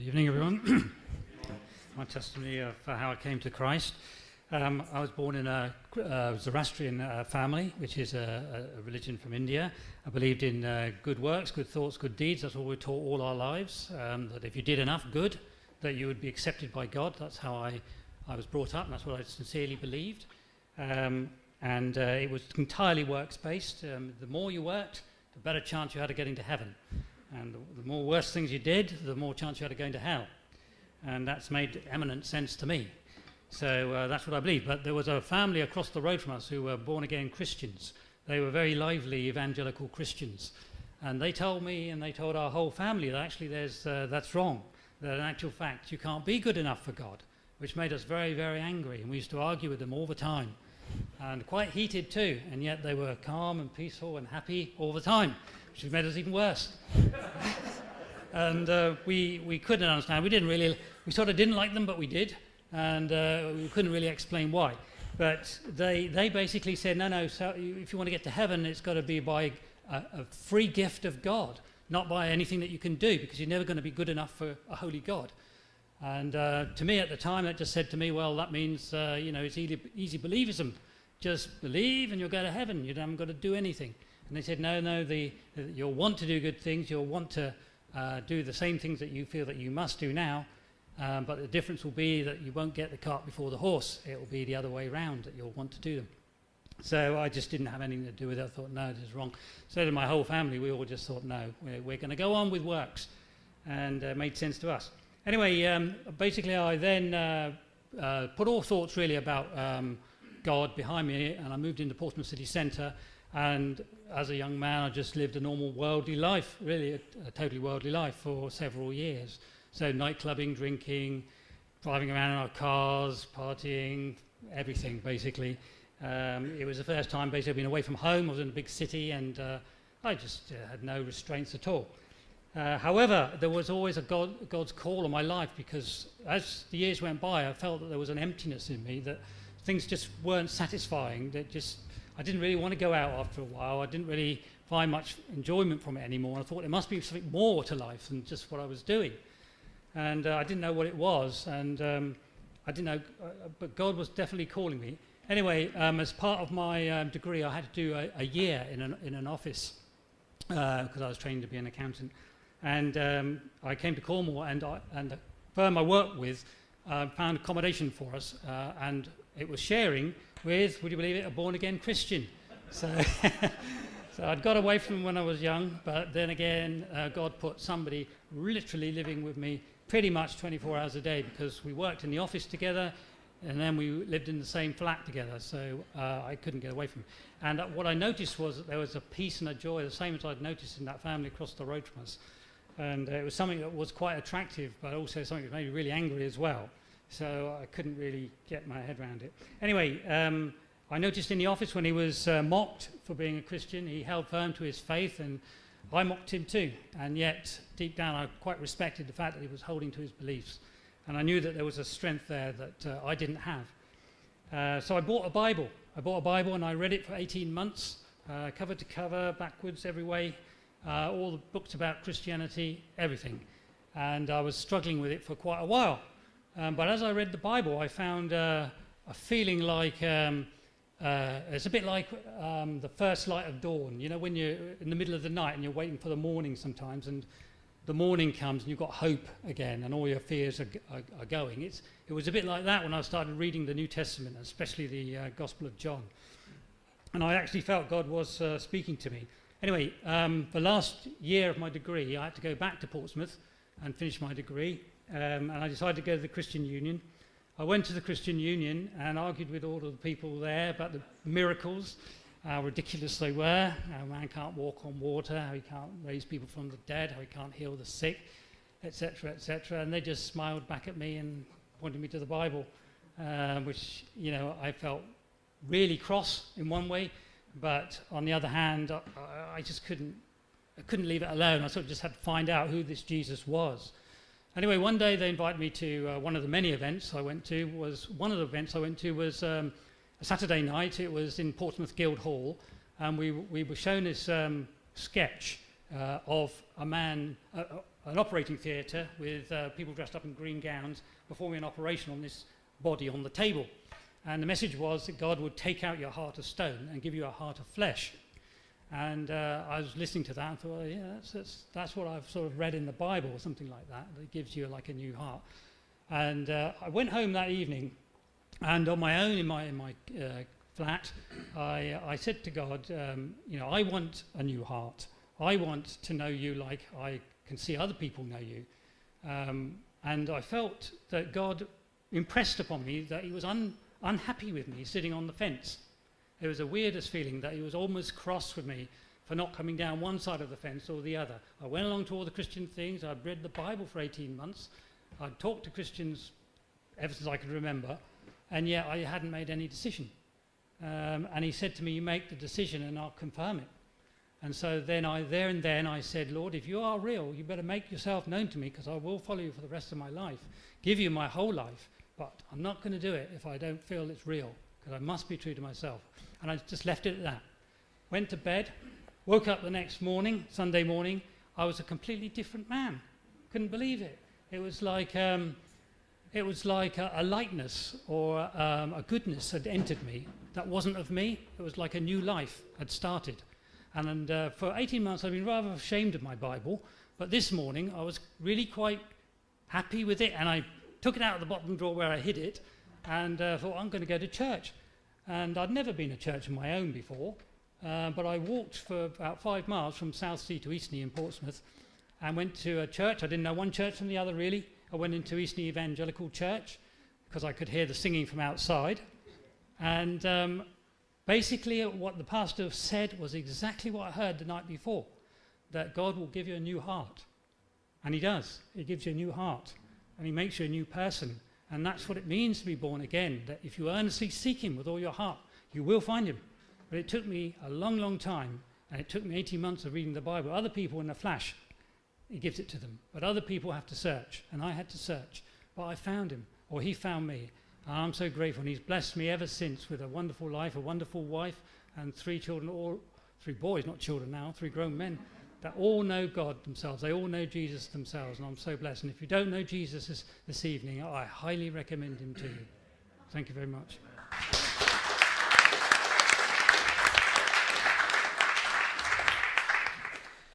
Good evening, everyone. My testimony of how I came to Christ. I was born in a Zoroastrian family, which is a religion from India. I believed in good works, good thoughts, good deeds. That's all we were taught all our lives, that if you did enough good, that you would be accepted by God. That's how I was brought up, and that's what I sincerely believed. It was entirely works-based. The more you worked, the better chance you had of getting to heaven. And the more worse things you did, the more chance you had of going to hell. And that's made eminent sense to me. So that's what I believe. But there was a family across the road from us who were born-again Christians. They were very lively evangelical Christians. And they told me, and they told our whole family, that actually that's wrong. That in actual fact, you can't be good enough for God, which made us very, very angry. And we used to argue with them all the time. And quite heated too. And yet they were calm and peaceful and happy all the time, which made us even worse. And we couldn't understand. We sort of didn't like them, but we did. And we couldn't really explain why. But they basically said, no, so if you want to get to heaven, it's got to be by a free gift of God, not by anything that you can do, because you're never going to be good enough for a holy God. And to me at the time, that just said to me, well, that means, it's easy believism. Just believe and you'll go to heaven. You haven't got to do anything. And they said, no, you'll want to do good things. You'll want to do the same things that you feel that you must do now. But the difference will be that you won't get the cart before the horse. It will be the other way around, that you'll want to do them. So I just didn't have anything to do with it. I thought, no, this is wrong. So to my whole family, we all just thought, no, we're going to go on with works. And it made sense to us. Anyway, basically I then put all thoughts really about God behind me, and I moved into Portsmouth City Centre. And as a young man, I just lived a normal worldly life, really a totally worldly life for several years. So nightclubbing, drinking, driving around in our cars, partying, everything basically. It was the first time basically I'd been away from home. I was in a big city, and I just had no restraints at all. However, there was always God's call on my life, because as the years went by, I felt that there was an emptiness in me, that things just weren't satisfying. I didn't really want to go out after a while. I didn't really find much enjoyment from it anymore. I thought there must be something more to life than just what I was doing. And I didn't know what it was, and I didn't know, but God was definitely calling me. Anyway, as part of my degree, I had to do a year in an office, because I was trained to be an accountant. And I came to Cornwall, and the firm I worked with found accommodation for us, and it was sharing with, would you believe it, a born-again Christian. So I'd got away from them when I was young, but then again, God put somebody literally living with me pretty much 24 hours a day, because we worked in the office together, and then we lived in the same flat together, so I couldn't get away from it. And what I noticed was that there was a peace and a joy, the same as I'd noticed in that family across the road from us. And it was something that was quite attractive, but also something that made me really angry as well. So I couldn't really get my head around it. Anyway, I noticed in the office when he was mocked for being a Christian, he held firm to his faith, and I mocked him too. And yet, deep down, I quite respected the fact that he was holding to his beliefs. And I knew that there was a strength there that I didn't have. So I bought a Bible. And I read it for 18 months, cover to cover, backwards, every way. All the books about Christianity, everything. And I was struggling with it for quite a while. But as I read the Bible, I found a feeling like, it's a bit like the first light of dawn. You know, when you're in the middle of the night and you're waiting for the morning sometimes, and the morning comes and you've got hope again, and all your fears are going. It was a bit like that when I started reading the New Testament, especially the Gospel of John. And I actually felt God was speaking to me. Anyway, the last year of my degree, I had to go back to Portsmouth and finish my degree, and I decided to go to the Christian Union. I went to the Christian Union and argued with all of the people there about the miracles, how ridiculous they were, how man can't walk on water, how he can't raise people from the dead, how he can't heal the sick, etc., etc. And they just smiled back at me and pointed me to the Bible, which, I felt really cross in one way. But on the other hand, I just couldn't leave it alone. I sort of just had to find out who this Jesus was. Anyway, one day they invited me to one of the many events I went to. One of the events I went to was a Saturday night. It was in Portsmouth Guildhall, and we were shown this sketch of a man, an operating theatre with people dressed up in green gowns performing an operation on this body on the table. And the message was that God would take out your heart of stone and give you a heart of flesh. And I was listening to that and thought, well, yeah, that's what I've sort of read in the Bible or something like that. That gives you like a new heart. And I went home that evening, and on my own in my flat, I said to God, I want a new heart. I want to know you like I can see other people know you. And I felt that God impressed upon me that he was unhappy with me sitting on the fence. It was the weirdest feeling that he was almost cross with me for not coming down one side of the fence or the other. I went along to all the Christian things. I'd read the Bible for 18 months. I'd talked to Christians ever since I could remember, and yet I hadn't made any decision. And he said to me, you make the decision and I'll confirm it. And so then I said, Lord, if you are real, you better make yourself known to me, because I will follow you for the rest of my life, give you my whole life, but I'm not going to do it if I don't feel it's real, because I must be true to myself. And I just left it at that. Went to bed, woke up the next morning, Sunday morning, I was a completely different man. Couldn't believe it. It was like a lightness or a goodness had entered me that wasn't of me. It was like a new life had started. And for 18 months I've been rather ashamed of my Bible, but this morning I was really quite happy with it, and I took it out of the bottom drawer where I hid it, and thought, I'm going to go to church. And I'd never been to church of my own before, but I walked for about 5 miles from Southsea to Eastney in Portsmouth, and went to a church. I didn't know one church from the other, really. I went into Eastney Evangelical Church, because I could hear the singing from outside. And basically what the pastor said was exactly what I heard the night before, that God will give you a new heart. And he does. He gives you a new heart, and he makes you a new person. And that's what it means to be born again, that if you earnestly seek him with all your heart, you will find him. But it took me a long, long time, and it took me 18 months of reading the Bible. Other people, in a flash, he gives it to them. But other people have to search, and I had to search. But I found him, or he found me. And I'm so grateful, and he's blessed me ever since with a wonderful life, a wonderful wife, and 3 children, all 3 boys, not children now, 3 grown men, that all know God themselves. They all know Jesus themselves, and I'm so blessed. And if you don't know Jesus this evening, I highly recommend him to you. Thank you very much.